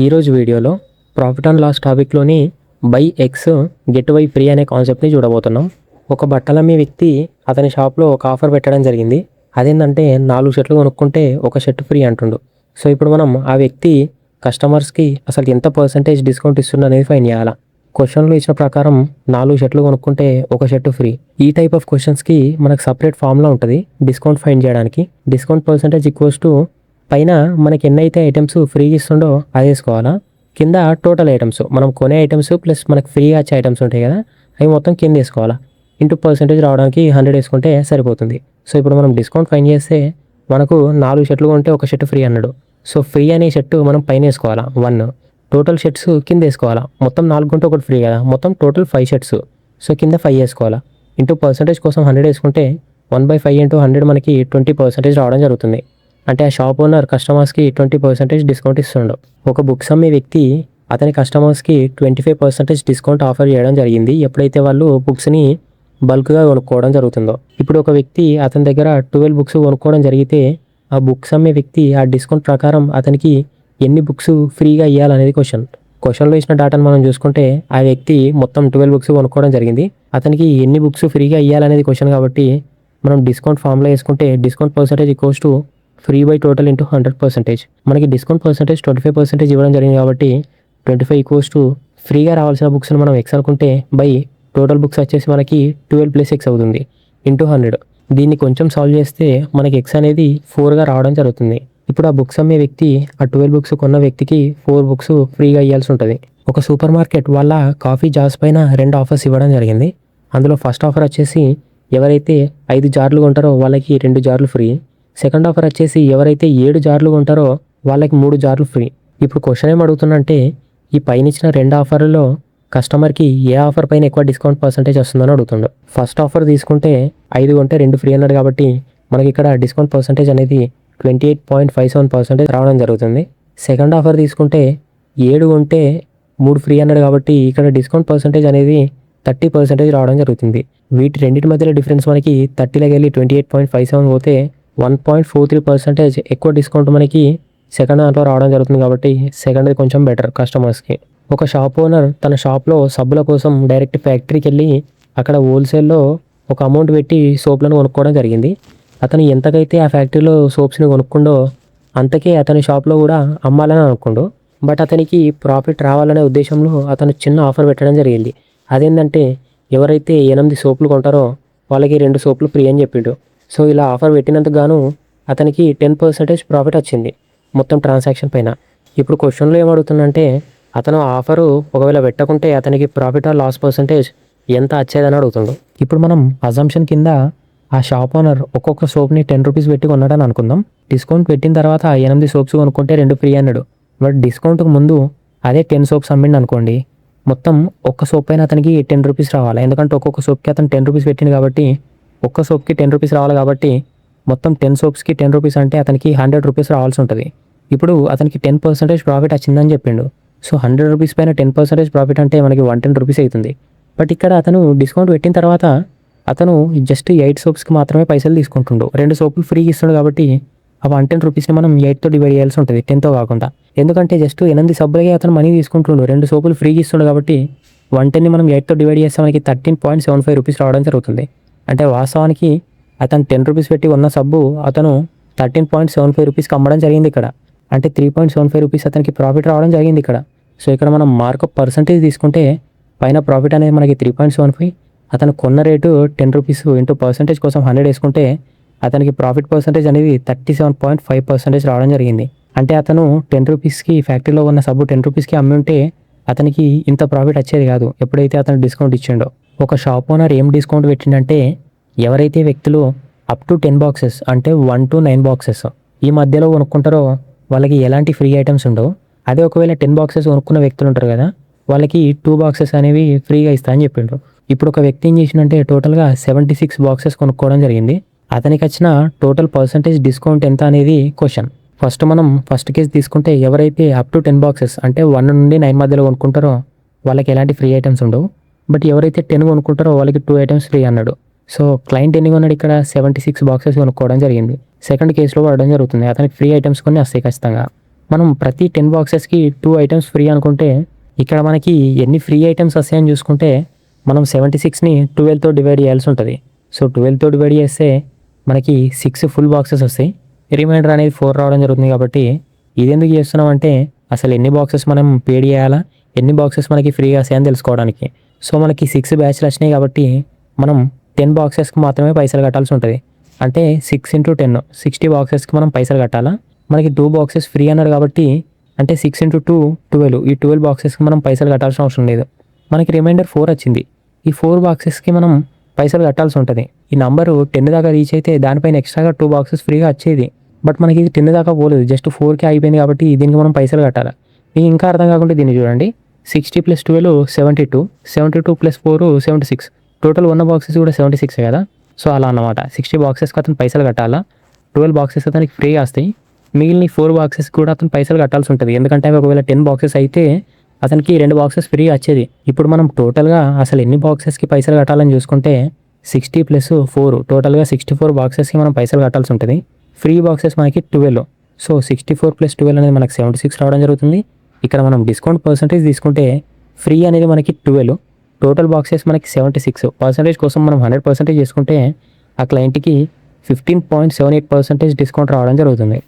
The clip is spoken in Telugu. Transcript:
ఈరోజు వీడియోలో ప్రాఫిట్ అండ్ లాస్ టాపిక్లోని buy X get Y free అనే కాన్సెప్ట్ని చూడబోతున్నాం. ఒక బట్టలమ్మే వ్యక్తి అతని షాప్లో ఒక ఆఫర్ పెట్టడం జరిగింది. అదేంటంటే 4 షర్ట్లు కొనుక్కుంటే ఒక షర్ట్ ఫ్రీ అంటుండు. సో ఇప్పుడు మనం ఆ వ్యక్తి కస్టమర్స్కి అసలు ఎంత పర్సెంటేజ్ డిస్కౌంట్ ఇస్తుంది అనేది ఫైండ్ చేయాలా. క్వశ్చన్లో ఇచ్చిన ప్రకారం 4 షర్ట్లు కొనుక్కుంటే ఒక షర్ట్ ఫ్రీ. ఈ టైప్ ఆఫ్ క్వశ్చన్స్కి మనకు సపరేట్ ఫార్ములా ఉంటుంది డిస్కౌంట్ ఫైండ్ చేయడానికి. డిస్కౌంట్ పర్సెంటేజ్ ఈక్వల్స్ టు పైన మనకి ఎన్నైతే ఐటమ్స్ ఫ్రీగా ఇస్తుండో అది వేసుకోవాలా. కింద టోటల్ ఐటమ్స్ మనం కొనే ఐటమ్స్ ప్లస్ మనకు ఫ్రీగా వచ్చే ఐటమ్స్ ఉంటాయి కదా, అవి మొత్తం కింద వేసుకోవాలా. ఇంటూ పర్సెంటేజ్ రావడానికి 100 వేసుకుంటే సరిపోతుంది. సో ఇప్పుడు మనం డిస్కౌంట్ ఫైండ్ చేస్తే మనకు 4 షర్ట్లు కొంటే ఒక షర్ట్ ఫ్రీ అన్నాడు. సో ఫ్రీ అనే షర్టు మనం పైన వేసుకోవాలా 1. టోటల్ షర్ట్స్ కింద వేసుకోవాలా. మొత్తం 4 కొంటే ఒకటి ఫ్రీ కదా, మొత్తం టోటల్ 5 షర్ట్స్. సో కింద 5 వేసుకోవాలా. ఇంటూ పర్సెంటేజ్ కోసం 100 వేసుకుంటే 1/5 ఇంటూ 100 మనకి 20% రావడం జరుగుతుంది. అంటే ఆ షాప్ ఓనర్ కస్టమర్స్కి 20% డిస్కౌంట్ ఇస్తుండవు. ఒక బుక్స్ అమ్మే వ్యక్తి అతని కస్టమర్స్కి 25% డిస్కౌంట్ ఆఫర్ చేయడం జరిగింది ఎప్పుడైతే వాళ్ళు బుక్స్ని బల్క్గా కొనుక్కోవడం జరుగుతుందో. ఇప్పుడు ఒక వ్యక్తి అతని దగ్గర 12 బుక్స్ కొనుక్కోవడం జరిగితే ఆ బుక్స్ అమ్మే వ్యక్తి ఆ డిస్కౌంట్ ప్రకారం అతనికి ఎన్ని బుక్స్ ఫ్రీగా ఇవ్వాలనేది క్వశ్చన్లో ఇచ్చిన డేటాను మనం చూసుకుంటే ఆ వ్యక్తి మొత్తం 12 బుక్స్ కొనుక్కోవడం జరిగింది. అతనికి ఎన్ని బుక్స్ ఫ్రీగా ఇవ్వాలనేది క్వశ్చన్ కాబట్టి మనం డిస్కౌంట్ ఫార్ములా వేసుకుంటే discount percentage equals to free buy total into 100%. మనకి డిస్కౌంట్ పర్సెంటేజ్ 25% ఇవ్వడం జరిగింది కాబట్టి 25 ఈక్వల్స్ టు ఫ్రీగా రావాల్సిన బుక్స్ని మనం ఎక్స్ అనుకుంటే బై టోటల్ బుక్స్ వచ్చేసి మనకి 12 + x అవుతుంది ఇంటూ 100. దీన్ని కొంచెం సాల్వ్ చేస్తే మనకి ఎక్స్ అనేది 4గా రావడం జరుగుతుంది. ఇప్పుడు ఆ బుక్స్ అమ్మే వ్యక్తి ఆ 12 బుక్స్ కొన్న వ్యక్తికి 4 బుక్స్ ఫ్రీగా ఇవ్వాల్సి ఉంటుంది. ఒక సూపర్ మార్కెట్ వాళ్ళ కాఫీ జార్స్ పైన 2 ఆఫర్స్ ఇవ్వడం జరిగింది. అందులో ఫస్ట్ ఆఫర్ వచ్చేసి ఎవరైతే 5 జార్లు కొంటారో వాళ్ళకి 2 జార్లు ఫ్రీ. సెకండ్ ఆఫర్ వచ్చేసి ఎవరైతే 7 జార్లు కొంటారో వాళ్ళకి 3 జార్లు ఫ్రీ. ఇప్పుడు క్వశ్చన్ ఏం అడుగుతుందంటే ఈ పైన ఇచ్చిన 2 ఆఫర్లలో కస్టమర్కి ఏ ఆఫర్ పైన ఎక్కువ డిస్కౌంట్ పర్సెంటేజ్ వస్తుందని అడుగుతుండు. ఫస్ట్ ఆఫర్ తీసుకుంటే 5 కొంటే 2 ఫ్రీ అన్నాడు కాబట్టి మనకి ఇక్కడ డిస్కౌంట్ పర్సెంటేజ్ అనేది 28.57% రావడం జరుగుతుంది. సెకండ్ ఆఫర్ తీసుకుంటే 7 కొంటే 3 ఫ్రీ అన్నాడు కాబట్టి ఇక్కడ డిస్కౌంట్ పర్సెంటేజ్ అనేది 30% రావడం జరుగుతుంది. వీటి రెండింటి మధ్యలో డిఫరెన్స్ మనకి 30లోకి వెళ్ళి 28.57 పోతే 1.43% ఎక్కువ డిస్కౌంట్ మనకి సెకండ్ దాంట్లో రావడం జరుగుతుంది కాబట్టి సెకండ్ కొంచెం బెటర్ కస్టమర్స్కి. ఒక షాప్ ఓనర్ తన షాప్లో సబ్బుల కోసం డైరెక్ట్ ఫ్యాక్టరీకి వెళ్ళి అక్కడ హోల్సేల్లో ఒక అమౌంట్ పెట్టి సోప్లను కొనుక్కోవడం జరిగింది. అతను ఎంతకైతే ఆ ఫ్యాక్టరీలో సోప్స్ని కొనుక్కుండో అంతకే అతని షాప్లో కూడా అమ్మాలని అనుకుండు. బట్ అతనికి ప్రాఫిట్ రావాలనే ఉద్దేశంలో అతను చిన్న ఆఫర్ పెట్టడం జరిగింది. అదేంటంటే ఎవరైతే 8 సోపులు కొంటారో వాళ్ళకి 2 సోపులు ఫ్రీ అని చెప్పిండు. సో ఇలా ఆఫర్ పెట్టినందుకు గాను అతనికి 10% ప్రాఫిట్ వచ్చింది మొత్తం ట్రాన్సాక్షన్ పైన. ఇప్పుడు క్వశ్చన్లో ఏమడుగుతుందంటే అతను ఆఫరు ఒకవేళ పెట్టకుంటే అతనికి ప్రాఫిట్ ఆర్ లాస్ పర్సెంటేజ్ ఎంత వచ్చేదని అడుగుతుండు. ఇప్పుడు మనం అజంప్షన్ కింద ఆ షాప్ ఓనర్ ఒక్కొక్క సోప్ని 10 రూపీస్ పెట్టి కొన్నాడని అనుకుందాం. డిస్కౌంట్ పెట్టిన తర్వాత 8 సోప్స్ కొనుక్కుంటే 2 ఫ్రీ అన్నాడు. బట్ డిస్కౌంట్కి ముందు అదే 10 సోప్స్ అమ్మిండు అనుకోండి, మొత్తం ఒక్క సోప్ పైన అతనికి 10 రూపీస్ రావాలి. ఎందుకంటే ఒక్కొక్క సోప్కి అతను 10 రూపీస్ పెట్టింది కాబట్టి ఒక్క సోప్కి 10 రూపీస్ రావాలి కాబట్టి మొత్తం 10 సోప్స్కి 10 రూపీస్ అంటే అతనికి 100 రూపీస్ రావాల్సి ఉంటుంది. ఇప్పుడు అతనికి 10% ప్రాఫిట్ వచ్చిందని చెప్పిండు. సో 100 రూపీస్ పైన 10% ప్రాఫిట్ అంటే మనకి 110 రూపీస్ అవుతుంది. బట్ ఇక్కడ అతను డిస్కౌంట్ పెట్టిన తర్వాత అతను జస్ట్ 8 సోప్స్కి మాత్రమే పైసలు తీసుకుంటుండు. 2 సోపులు ఫ్రీగా ఇస్తుండు కాబట్టి ఆ 110 రూపీస్ని మనం 8తో డివైడ్ చేయాల్సి ఉంటుంది 10తో కాకుండా. ఎందుకంటే జస్ట్ 8 సబ్బులకి అతను మనీ తీసుకుంటుండు, 2 సోపులు ఫ్రీగా ఇస్తుండు కాబట్టి 110ని మనం 8తో డివైడ్ చేస్తే మనకి 13.75 రూపీస్ రావడం జరుగుతుంది. అంటే వాస్తవానికి అతను 10 రూపీస్ పెట్టి ఉన్న సబ్బు అతను 13.75 రూపీస్కి అమ్మడం జరిగింది ఇక్కడ. అంటే 3.75 రూపీస్ అతనికి ప్రాఫిట్ రావడం జరిగింది ఇక్కడ. సో ఇక్కడ మనం మార్కప్ పర్సంటేజ్ తీసుకుంటే పైన ప్రాఫిట్ అనేది మనకి 3.75, అతను కొన్న రేటు 10 రూపీస్ ఇంటూ పర్సంటేజ్ కోసం 100 వేసుకుంటే అతనికి ప్రాఫిట్ పర్సంటేజ్ అనేది 37.5% రావడం జరిగింది. అంటే అతను 10 రూపీస్కి ఫ్యాక్టరీలో ఉన్న సబ్బు 10 రూపీస్కి అమ్మి ఉంటే అతనికి ఇంత ప్రాఫిట్ వచ్చేది కాదు ఎప్పుడైతే అతను డిస్కౌంట్ ఇచ్చిండో. ఒక షాప్ ఓనర్ ఏం డిస్కౌంట్ పెట్టిండంటే ఎవరైతే వ్యక్తులు అప్ టు 10 బాక్సెస్ అంటే 1 to 9 బాక్సెస్ ఈ మధ్యలో కొనుక్కుంటారో వాళ్ళకి ఎలాంటి ఫ్రీ ఐటమ్స్ ఉండవు. అదే ఒకవేళ 10 బాక్సెస్ కొనుక్కున్న వ్యక్తులు ఉంటారు కదా, వాళ్ళకి 2 బాక్సెస్ అనేవి ఫ్రీగా ఇస్తా అని చెప్పిండ్రు. ఇప్పుడు ఒక వ్యక్తి ఏం చేసిందంటే టోటల్గా 76 బాక్సెస్ కొనుక్కోవడం జరిగింది. అతనికి వచ్చిన టోటల్ పర్సంటేజ్ డిస్కౌంట్ ఎంత అనేది క్వశ్చన్. ఫస్ట్ కేసు తీసుకుంటే ఎవరైతే అప్ టు 10 బాక్సెస్ అంటే 1 నుండి 9 మధ్యలో కొనుక్కుంటారో వాళ్ళకి ఎలాంటి ఫ్రీ ఐటమ్స్ ఉండవు. బట్ ఎవరైతే 10 కొనుక్కుంటారో వాళ్ళకి 2 ఐటమ్స్ ఫ్రీ అన్నాడు. సో క్లయింట్ ఎన్ని కొన్నాడు ఇక్కడ 76 బాక్సెస్ కొనుక్కోవడం జరిగింది. సెకండ్ కేసులో పడడం జరుగుతుంది, అతనికి ఫ్రీ ఐటమ్స్ కొన్ని వస్తాయి ఖచ్చితంగా. మనం ప్రతి 10 బాక్సెస్కి 2 ఐటమ్స్ ఫ్రీ అనుకుంటే ఇక్కడ మనకి ఎన్ని ఫ్రీ ఐటమ్స్ వస్తాయని చూసుకుంటే మనం 76ని 12తో డివైడ్ చేయాల్సి ఉంటుంది. సో 12తో డివైడ్ చేస్తే మనకి 6 ఫుల్ బాక్సెస్ వస్తాయి. రిమైండర్ అనేది 4 రావడం జరుగుతుంది. కాబట్టి ఇది ఎందుకు చేస్తున్నామంటే అసలు ఎన్ని బాక్సెస్ మనం పేడ్ చేయాలా, ఎన్ని బాక్సెస్ మనకి ఫ్రీగా వస్తాయని తెలుసుకోవడానికి. సో మనకి 6 బ్యాచ్లు వచ్చినాయి కాబట్టి మనం 10 బాక్సెస్కి మాత్రమే పైసలు కట్టాల్సి ఉంటుంది. అంటే 6 × 10 60 బాక్సెస్కి మనం పైసలు కట్టాలా. మనకి 2 బాక్సెస్ ఫ్రీ అన్నారు కాబట్టి అంటే 6 × 2 12. ఈ 12 బాక్సెస్కి మనం పైసలు కట్టాల్సిన అవసరం లేదు. మనకి రిమైండర్ 4 వచ్చింది. ఈ 4 బాక్సెస్కి మనం పైసలు కట్టాల్సి ఉంటుంది. ఈ నంబరు 10 దాకా రీచ్ అయితే దానిపైన ఎక్స్ట్రాగా 2 బాక్సెస్ ఫ్రీగా వచ్చేది. బట్ మనకి ఇది 10 దాకా పోలేదు, జస్ట్ 4కే అయిపోయింది. కాబట్టి దీనికి మనం పైసలు కట్టాలి. మీకు ఇంకా అర్థం కాకుండా దీన్ని చూడండి. 60 + 12 72, 72 + 4 76. టోటల్ ఉన్న బాక్సెస్ కూడా 76 కదా. సో అలా అన్నమాట. 60 బాక్సెస్కి అతను పైసలు కట్టాలా. 12 బాక్సెస్ అతనికి ఫ్రీగా వస్తాయి. మిగిలిన 4 బాక్సెస్ కూడా అతను పైసలు కట్టాల్సి ఉంటుంది. ఎందుకంటే ఒకవేళ 10 బాక్సెస్ అయితే అతనికి 2 బాక్సెస్ ఫ్రీ వచ్చేది. ఇప్పుడు మనం టోటల్గా అసలు ఎన్ని బాక్సెస్కి పైసలు కట్టాలని చూసుకుంటే 60 + 4 టోటల్గా 64 బాక్సెస్కి మనం పైసలు కట్టాల్సి ఉంటుంది. ఫ్రీ బాక్సెస్ మనకి 12. సో 64 + 12 అనేది మనకి 76 రావడం జరుగుతుంది. ఇక్కడ మనం డిస్కౌంట్ పర్సంటేజ్ తీసుకుంటే ఫ్రీ అనేది మనకి 12, టోటల్ బాక్సెస్ మనకి 76. పర్సంటేజ్ కోసం మనం 100% చేసుకుంటే ఆ క్లయింట్కి 15.78% డిస్కౌంట్ రావడం జరుగుతుంది.